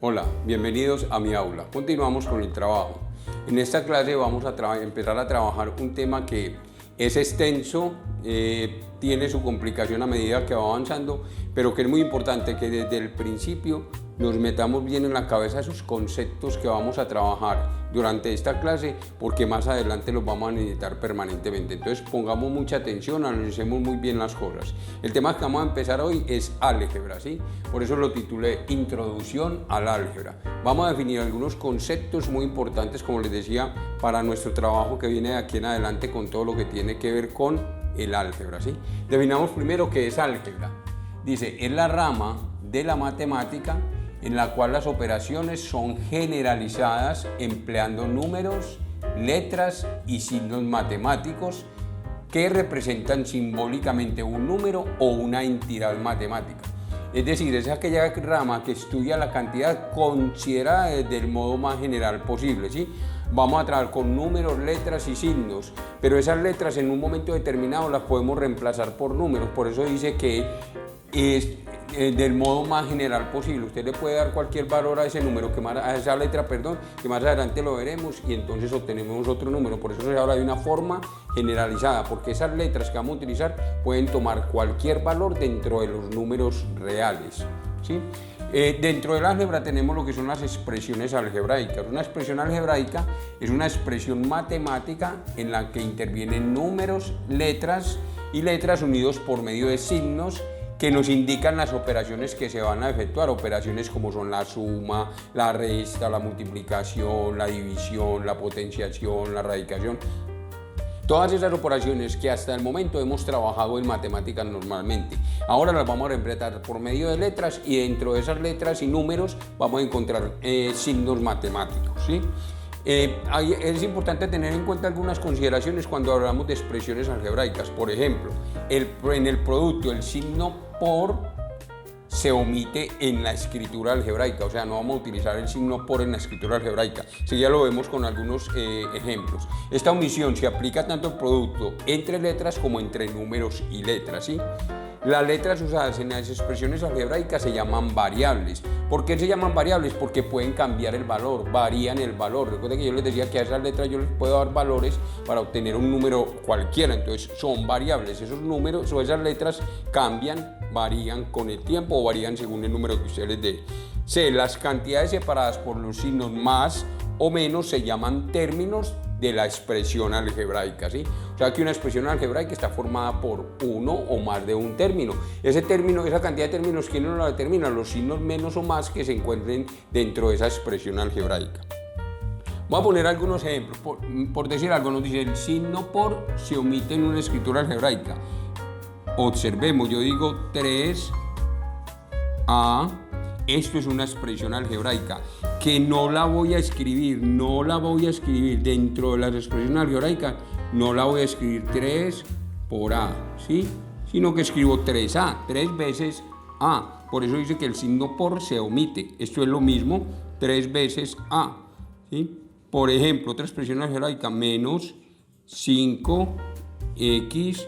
Hola, bienvenidos a mi aula. Continuamos con el trabajo. En esta clase vamos a empezar a trabajar un tema que es extenso, tiene su complicación a medida que va avanzando, pero que es muy importante que desde el principio nos metamos bien en la cabeza esos conceptos que vamos a trabajar durante esta clase, porque más adelante los vamos a necesitar permanentemente. Entonces pongamos mucha atención, analicemos muy bien las cosas. El tema que vamos a empezar hoy es álgebra, ¿sí? Por eso lo titulé Introducción al álgebra. Vamos a definir algunos conceptos muy importantes, como les decía, para nuestro trabajo que viene de aquí en adelante con todo lo que tiene que ver con el álgebra, ¿sí? Definamos primero qué es álgebra. Dice, es la rama de la matemática en la cual las operaciones son generalizadas empleando números, letras y signos matemáticos que representan simbólicamente un número o una entidad matemática. Es decir, es aquella rama que estudia la cantidad considerada del modo más general posible, ¿sí? Vamos a trabajar con números, letras y signos, pero esas letras en un momento determinado las podemos reemplazar por números, por eso dice que es del modo más general posible. Usted le puede dar cualquier valor a ese número, a esa letra, que más adelante lo veremos, y entonces obtenemos otro número. Por eso se habla de una forma generalizada, porque esas letras que vamos a utilizar pueden tomar cualquier valor dentro de los números reales, ¿sí? Dentro del álgebra tenemos lo que son las expresiones algebraicas. Una expresión algebraica es una expresión matemática en la que intervienen números, letras y letras unidos por medio de signos que nos indican las operaciones que se van a efectuar, operaciones como son la suma, la resta, la multiplicación, la división, la potenciación, la radicación. Todas esas operaciones que hasta el momento hemos trabajado en matemáticas normalmente, ahora las vamos a representar por medio de letras, y dentro de esas letras y números vamos a encontrar signos matemáticos, ¿sí? Es importante tener en cuenta algunas consideraciones cuando hablamos de expresiones algebraicas. Por ejemplo, en el producto el signo por se omite en la escritura algebraica, o sea, no vamos a utilizar el signo por en la escritura algebraica. Si ya lo vemos con algunos ejemplos. Esta omisión se aplica tanto al producto entre letras como entre números y letras, ¿sí? Las letras usadas en las expresiones algebraicas se llaman variables. ¿Por qué se llaman variables? Porque pueden cambiar el valor, varían el valor. Recuerden que yo les decía que a esas letras yo les puedo dar valores para obtener un número cualquiera, entonces son variables. Esos números o esas letras cambian, varían con el tiempo o varían según el número que usted les dé. C. Las cantidades separadas por los signos más o menos se llaman términos de la expresión algebraica, ¿sí? O sea que una expresión algebraica está formada por uno o más de un término. Ese término, esa cantidad de términos, ¿quién no la determina? Los signos menos o más que se encuentren dentro de esa expresión algebraica. Voy a poner algunos ejemplos. Por decir algo, nos dice el signo por se omite en una escritura algebraica. Observemos, yo digo 3a. Esto es una expresión algebraica que no la voy a escribir dentro de las expresiones algebraicas, no la voy a escribir 3 por a, ¿sí? Sino que escribo 3a, 3 veces a. Por eso dice que el signo por se omite. Esto es lo mismo, 3 veces a, ¿sí? Por ejemplo, otra expresión algebraica, menos 5x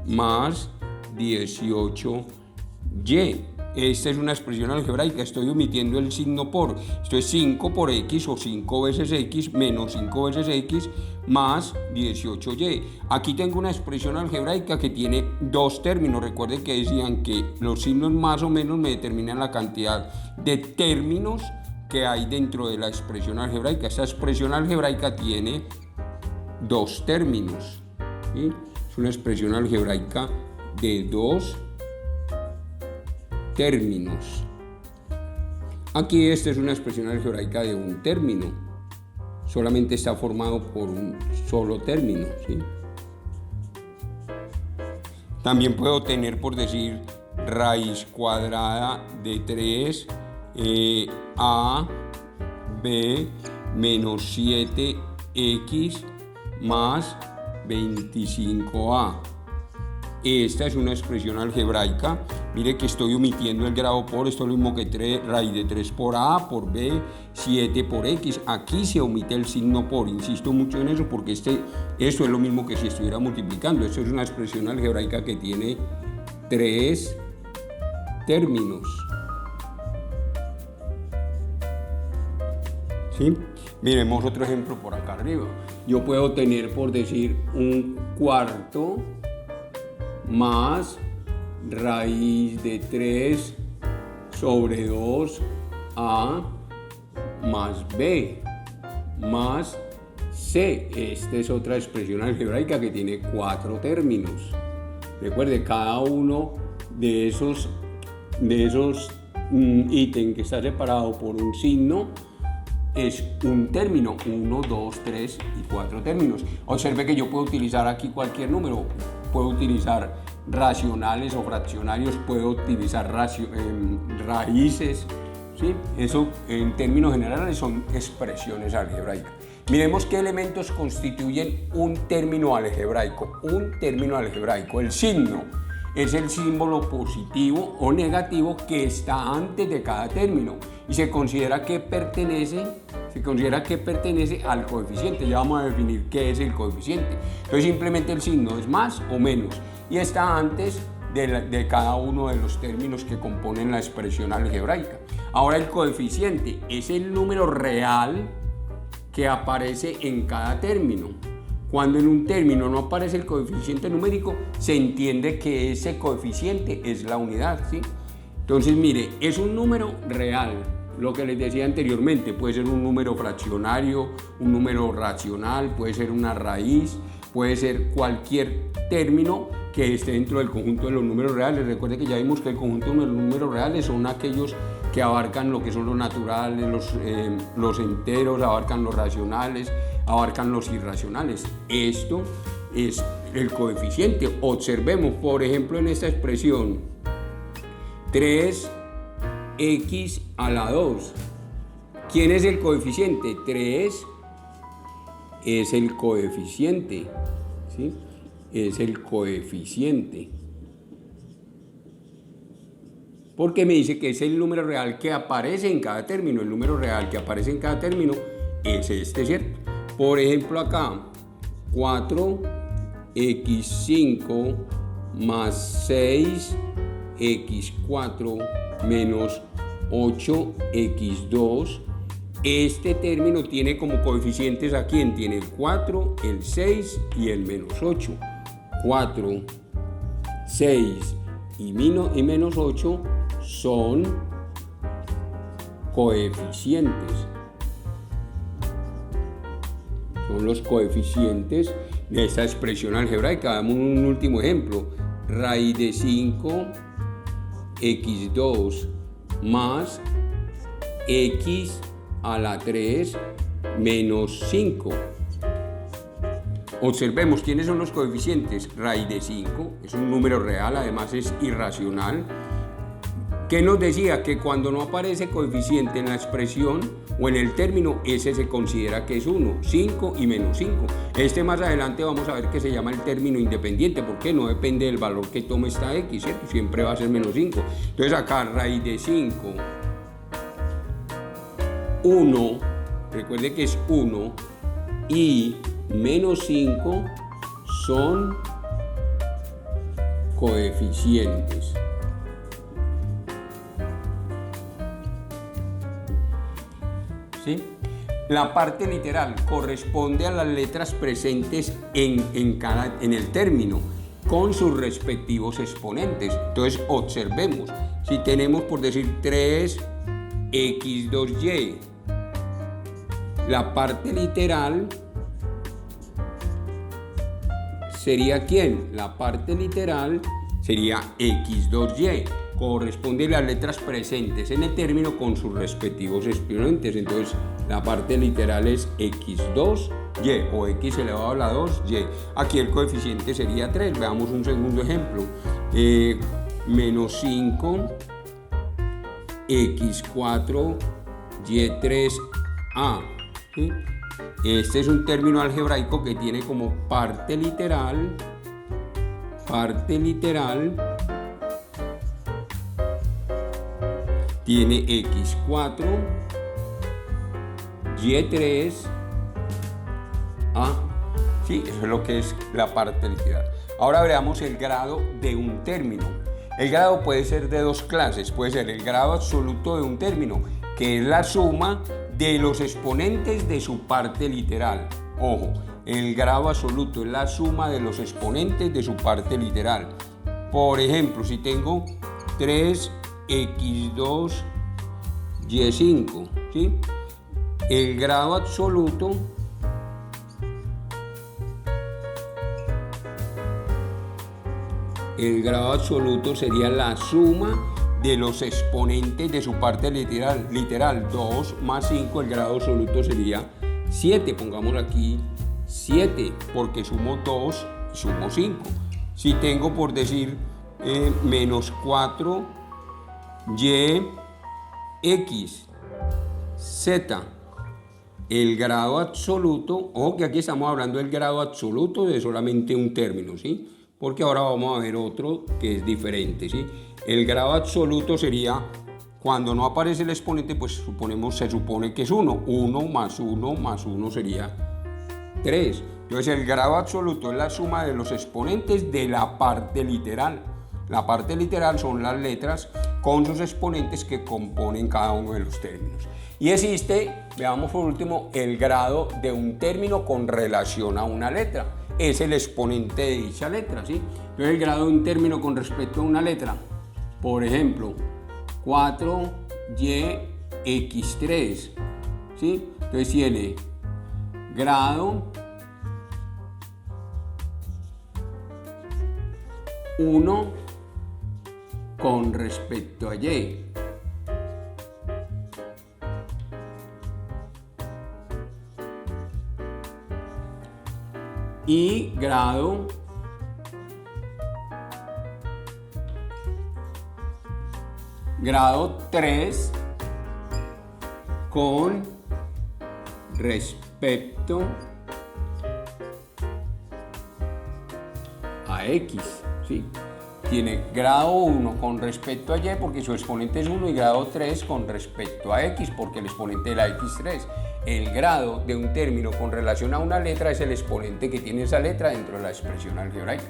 más 18y. Esta es una expresión algebraica, estoy omitiendo el signo por. Esto es 5 por x o 5 veces x menos 5 veces x más 18y. Aquí tengo una expresión algebraica que tiene dos términos. Recuerden que decían que los signos más o menos me determinan la cantidad de términos que hay dentro de la expresión algebraica. Esta expresión algebraica tiene dos términos, ¿sí? Es una expresión algebraica de dos términos. Aquí esta es una expresión algebraica de un término, solamente está formado por un solo término, ¿sí? También puedo tener, por decir, raíz cuadrada de 3 a b menos 7x más 25a. Esta es una expresión algebraica. Mire que estoy omitiendo el grado por, esto es lo mismo que raíz de 3 por a, por b, 7 por x. Aquí se omite el signo por, insisto mucho en eso porque esto es lo mismo que si estuviera multiplicando. Esto es una expresión algebraica que tiene 3 términos. ¿sí? Miremos otro ejemplo por acá arriba. Yo puedo tener, por decir, un cuarto más raíz de 3 sobre 2a más b más c. Esta es otra expresión algebraica que tiene 4 términos. Recuerde, cada uno de esos ítems que está separado por un signo es un término, 1, 2, 3 y 4 términos. Observe que yo puedo utilizar aquí cualquier número, puedo utilizar racionales o fraccionarios, puedo utilizar raíces, ¿sí? Eso en términos generales son expresiones algebraicas. Miremos qué elementos constituyen un término algebraico. Un término algebraico, el signo es el símbolo positivo o negativo que está antes de cada término y se considera que pertenece al coeficiente. Ya vamos a definir qué es el coeficiente. Entonces simplemente el signo es más o menos y está antes de cada uno de los términos que componen la expresión algebraica. Ahora el coeficiente es el número real que aparece en cada término. Cuando en un término no aparece el coeficiente numérico, se entiende que ese coeficiente es la unidad, ¿sí? Entonces, mire, es un número real. Lo que les decía anteriormente, puede ser un número fraccionario, un número racional, puede ser una raíz, puede ser cualquier término que esté dentro del conjunto de los números reales. Recuerde que ya vimos que el conjunto de los números reales son aquellos que abarcan lo que son los naturales, los enteros, abarcan los racionales, abarcan los irracionales. Esto es el coeficiente. Observemos, por ejemplo, en esta expresión 3x a la 2. ¿Quién es el coeficiente? 3 es el coeficiente, ¿sí? Es el coeficiente. Porque me dice que es el número real que aparece en cada término. El número real que aparece en cada término es este, ¿cierto? Por ejemplo acá, 4x5 más 6x4 menos 8x2. Este término tiene como coeficientes a quién? Tiene el 4, el 6 y el menos 8. 4, 6 y menos 8 son coeficientes. Son los coeficientes de esta expresión algebraica. Damos un último ejemplo. Raíz de 5 x2 más x a la 3 menos 5. Observemos quiénes son los coeficientes. Raíz de 5 es un número real, además es irracional. ¿Qué nos decía? Que cuando no aparece coeficiente en la expresión o en el término, ese se considera que es 1, 5 y menos 5. Este más adelante vamos a ver que se llama el término independiente, porque no depende del valor que tome esta x, ¿cierto? Siempre va a ser menos 5. Entonces acá raíz de 5, 1, recuerde que es 1, y menos 5 son coeficientes. ¿Sí? La parte literal corresponde a las letras presentes en el término con sus respectivos exponentes. Entonces observemos, si tenemos por decir 3x2y, la parte literal sería ¿quién? La parte literal sería x2y. Corresponde a las letras presentes en el término con sus respectivos exponentes. Entonces la parte literal es x2y o x elevado a la 2y. Aquí el coeficiente sería 3. Veamos un segundo ejemplo. Menos 5 x4 y3a. ¿Sí? Este es un término algebraico que tiene como parte literal tiene x4, y3, a. Sí, eso es lo que es la parte literal. Ahora veamos el grado de un término. El grado puede ser de dos clases. Puede ser el grado absoluto de un término, que es la suma de los exponentes de su parte literal. Ojo, el grado absoluto es la suma de los exponentes de su parte literal. Por ejemplo, si tengo 3x2 y5, ¿sí? El grado absoluto sería la suma de los exponentes de su parte literal. 2 más 5, el grado absoluto sería 7. Pongamos aquí 7, porque sumo 2 y sumo 5. Si tengo, por decir, menos 4y x z, el grado absoluto, ojo que aquí estamos hablando del grado absoluto de solamente un término, ¿sí? Porque ahora vamos a ver otro que es diferente, ¿sí? El grado absoluto sería, cuando no aparece el exponente, pues se supone que es 1. 1 más 1 más 1 sería 3. Entonces el grado absoluto es la suma de los exponentes de la parte literal. La parte literal son las letras con sus exponentes que componen cada uno de los términos. Y existe, veamos por último, el grado de un término con relación a una letra. Es el exponente de dicha letra, ¿sí? Entonces el grado de un término con respecto a una letra, por ejemplo, 4yx3, ¿sí? Entonces tiene grado 1 con respecto a y. Y grado 3 con respecto a x, ¿sí? Tiene grado 1 con respecto a y porque su exponente es 1 y grado 3 con respecto a x porque el exponente de la x es 3. El grado de un término con relación a una letra es el exponente que tiene esa letra dentro de la expresión algebraica.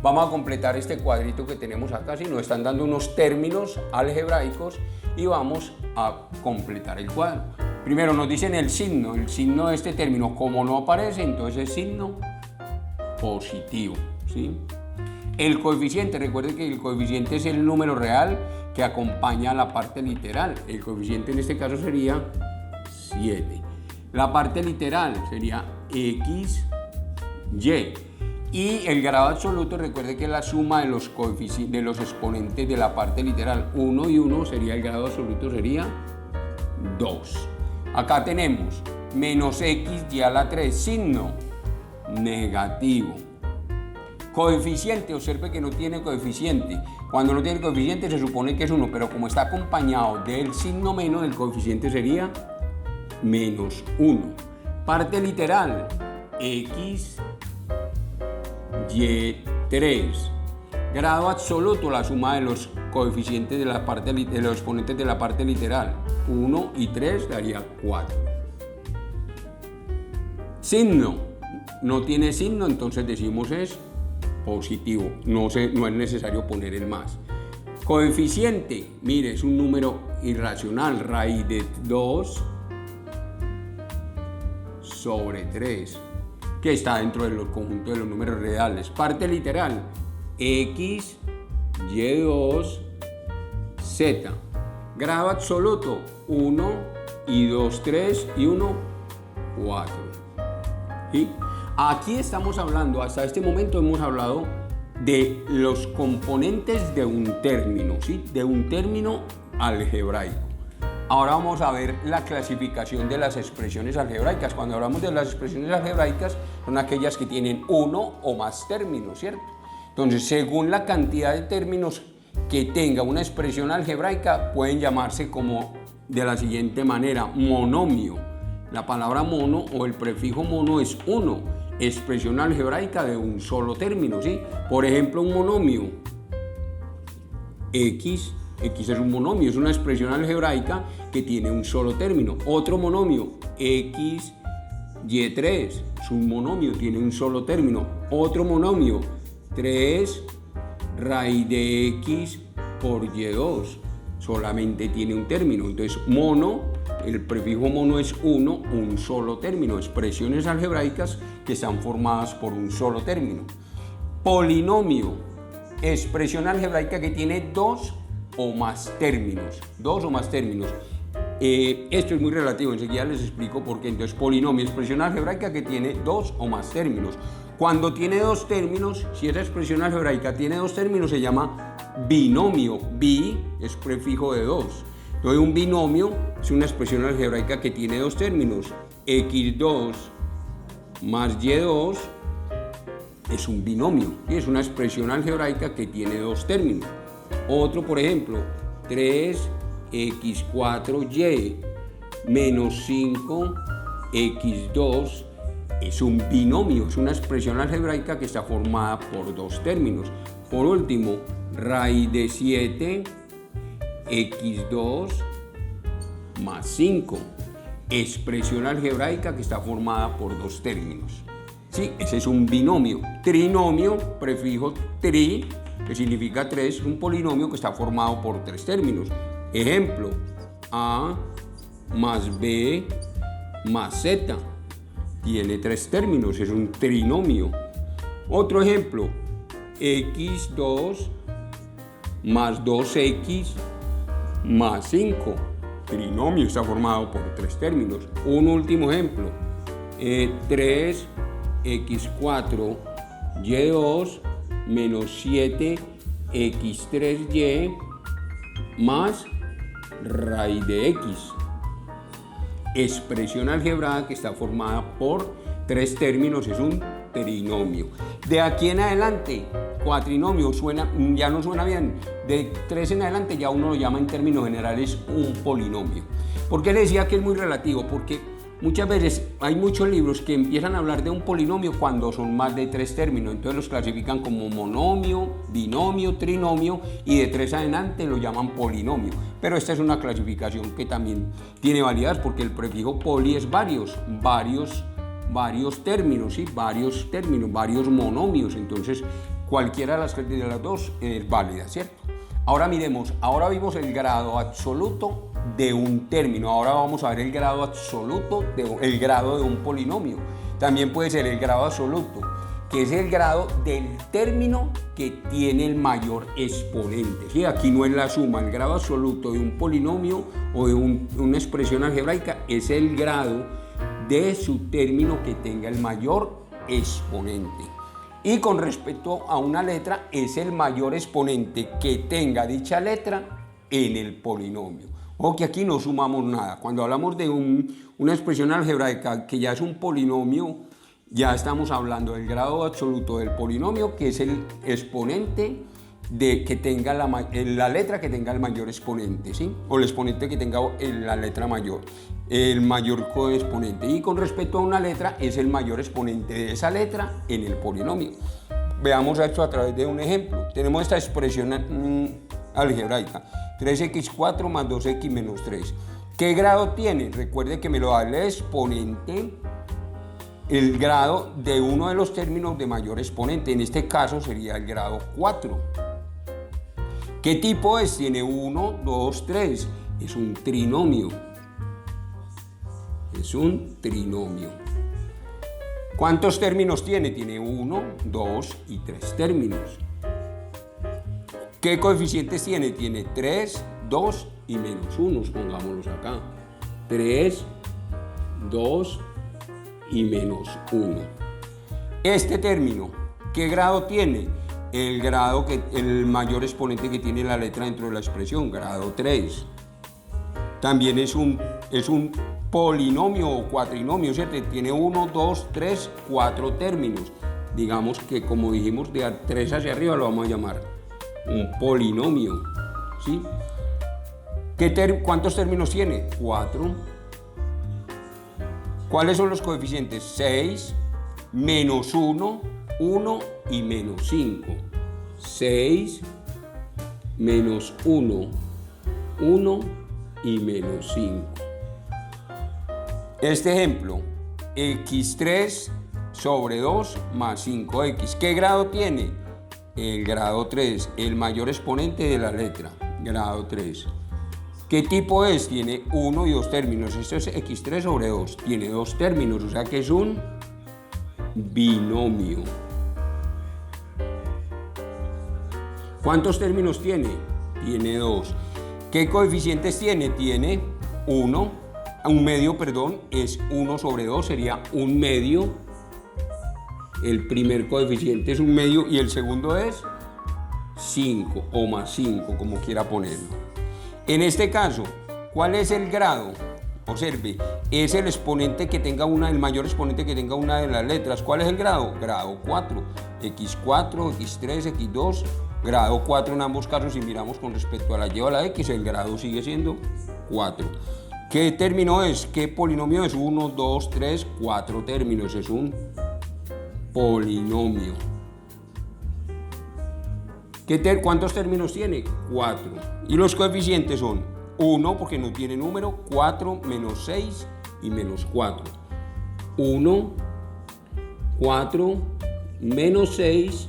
Vamos a completar este cuadrito que tenemos acá, si nos están dando unos términos algebraicos y vamos a completar el cuadro. Primero nos dicen el signo de este término, como no aparece, entonces es signo positivo, ¿sí? El coeficiente, recuerden que el coeficiente es el número real que acompaña a la parte literal. El coeficiente en este caso sería 7. La parte literal sería x, y. Y el grado absoluto, recuerde que es la suma de los exponentes de la parte literal. 1 y 1 sería el grado absoluto, sería 2. Acá tenemos menos x y a la 3, signo negativo. Coeficiente, observe que no tiene coeficiente. Cuando no tiene coeficiente se supone que es 1, pero como está acompañado del signo menos, el coeficiente sería menos 1. Parte literal, x, y3. Grado absoluto, la suma de los coeficientes de los exponentes de la parte literal. 1 y 3 daría 4. Signo, no tiene signo, entonces decimos es positivo. No es necesario poner el más. Coeficiente, mire, es un número irracional, raíz de 2 sobre 3, que está dentro del conjunto de los números reales. Parte literal, x, y2, z. Grado absoluto, 1 y 2, 3 y 1, 4. ¿Sí? Aquí estamos hablando, hasta este momento hemos hablado de los componentes de un término, ¿sí? De un término algebraico. Ahora vamos a ver la clasificación de las expresiones algebraicas. Cuando hablamos de las expresiones algebraicas, son aquellas que tienen uno o más términos, ¿cierto? Entonces, según la cantidad de términos que tenga una expresión algebraica, pueden llamarse como de la siguiente manera: monomio. La palabra mono o el prefijo mono es 1, expresión algebraica de un solo término, ¿sí? Por ejemplo, un monomio, x es un monomio, es una expresión algebraica que tiene un solo término. Otro monomio, x, y3, es un monomio, tiene un solo término. Otro monomio, 3 raíz de x por y2, solamente tiene un término. Entonces, mono el prefijo mono es 1, un solo término. Expresiones algebraicas que están formadas por un solo término. Polinomio, expresión algebraica que tiene dos o más términos. Esto es muy relativo, enseguida les explico por qué. Entonces, polinomio, expresión algebraica que tiene dos o más términos. Cuando tiene dos términos, si esa expresión algebraica tiene dos términos, se llama binomio. Bi es prefijo de dos. Entonces, un binomio es una expresión algebraica que tiene dos términos. X2 más Y2 es un binomio, y es una expresión algebraica que tiene dos términos. Otro, por ejemplo, 3x4y menos 5x2 es un binomio, es una expresión algebraica que está formada por dos términos. Por último, raíz de 7 x2 más 5, expresión algebraica que está formada por dos términos. Sí, ese es un binomio. Trinomio, prefijo tri, que significa tres, es un polinomio que está formado por tres términos. Ejemplo, a más b más z, tiene tres términos, es un trinomio. Otro ejemplo, x2 más 2x más 5, trinomio, está formado por tres términos. Un último ejemplo, 3x4y2 menos 7x3y más raíz de x. Expresión algebraica que está formada por tres términos, es un trinomio. De aquí en adelante, cuatrinomio ya no suena bien. De 3 en adelante ya uno lo llama en términos generales un polinomio. ¿Por qué le decía que es muy relativo? Porque muchas veces hay muchos libros que empiezan a hablar de un polinomio cuando son más de tres términos. Entonces los clasifican como monomio, binomio, trinomio, y de 3 adelante lo llaman polinomio. Pero esta es una clasificación que también tiene validez, porque el prefijo poli es varios términos, ¿sí? Varios términos, varios monomios. Entonces cualquiera de las dos es válida, ¿cierto? Ahora miremos, ahora vimos el grado absoluto de un término. Ahora vamos a ver el grado absoluto, el grado de un polinomio. También puede ser el grado absoluto, que es el grado del término que tiene el mayor exponente. ¿Sí? Aquí no es la suma, el grado absoluto de un polinomio o de una expresión algebraica es el grado de su término que tenga el mayor exponente. Y con respecto a una letra, es el mayor exponente que tenga dicha letra en el polinomio. Ojo que aquí no sumamos nada. Cuando hablamos de una expresión algebraica que ya es un polinomio, ya estamos hablando del grado absoluto del polinomio, que es el exponente que tenga la letra que tenga el mayor exponente, ¿sí? O el exponente que tenga la letra mayor, el mayor coexponente. Y con respecto a una letra, es el mayor exponente de esa letra en el polinomio. Veamos esto a través de un ejemplo. Tenemos esta expresión algebraica, 3x4 más 2x menos 3. ¿Qué grado tiene? Recuerde que me lo da el exponente, el grado de uno de los términos de mayor exponente. En este caso sería el grado 4. ¿Qué tipo es? Tiene 1, 2, 3. Es un trinomio. Es un trinomio. ¿Cuántos términos tiene? Tiene 1, 2 y 3 términos. ¿Qué coeficientes tiene? Tiene 3, 2 y menos 1. Pongámoslos acá. 3, 2 y menos 1. Este término, ¿qué grado tiene? El mayor exponente que tiene la letra dentro de la expresión, grado 3. También es un polinomio o cuatrinomio, ¿cierto? Tiene 1, 2, 3, 4 términos. Digamos que, como dijimos, de 3 hacia arriba lo vamos a llamar un polinomio, ¿sí? ¿Cuántos términos tiene? 4. ¿Cuáles son los coeficientes? 6, menos 1, 1 y menos 5. 6, menos 1, 1 y menos 5. Este ejemplo, x3 sobre 2 más 5x. ¿Qué grado tiene? El grado 3, el mayor exponente de la letra, grado 3. ¿Qué tipo es? Tiene uno y dos términos. Esto es x3 sobre 2. Tiene dos términos, o sea que es un binomio. ¿Cuántos términos tiene? Tiene 2. ¿Qué coeficientes tiene? Tiene 1. Un medio, perdón, es 1 sobre 2, sería un medio. El primer coeficiente es un medio y el segundo es 5 o más 5, como quiera ponerlo. En este caso, ¿cuál es el grado? Observe, es el exponente que tenga el mayor exponente que tenga una de las letras. ¿Cuál es el grado? Grado 4. X4, X3, X2, grado 4 en ambos casos. Si miramos con respecto a la Y o a la X, el grado sigue siendo 4. ¿Qué término es? ¿Qué polinomio es? 1, 2, 3, 4 términos. Es un polinomio. ¿Cuántos términos tiene? 4. Y los coeficientes son 1 porque no tiene número, 4, menos 6 y menos 4. 1, 4, menos 6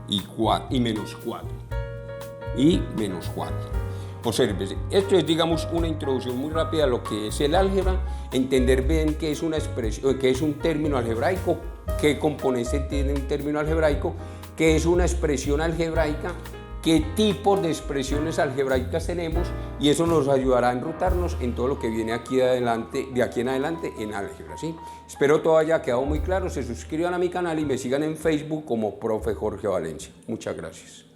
y menos 4. Y menos 4. Observe, esto es, digamos, una introducción muy rápida a lo que es el álgebra, entender bien qué es una expresión, qué es un término algebraico, qué componentes tiene un término algebraico, qué es una expresión algebraica, qué tipos de expresiones algebraicas tenemos, y eso nos ayudará a enrutarnos en todo lo que viene de aquí en adelante en álgebra, ¿sí? Espero todo haya quedado muy claro. Se suscriban a mi canal y me sigan en Facebook como Profe Jorge Valencia. Muchas gracias.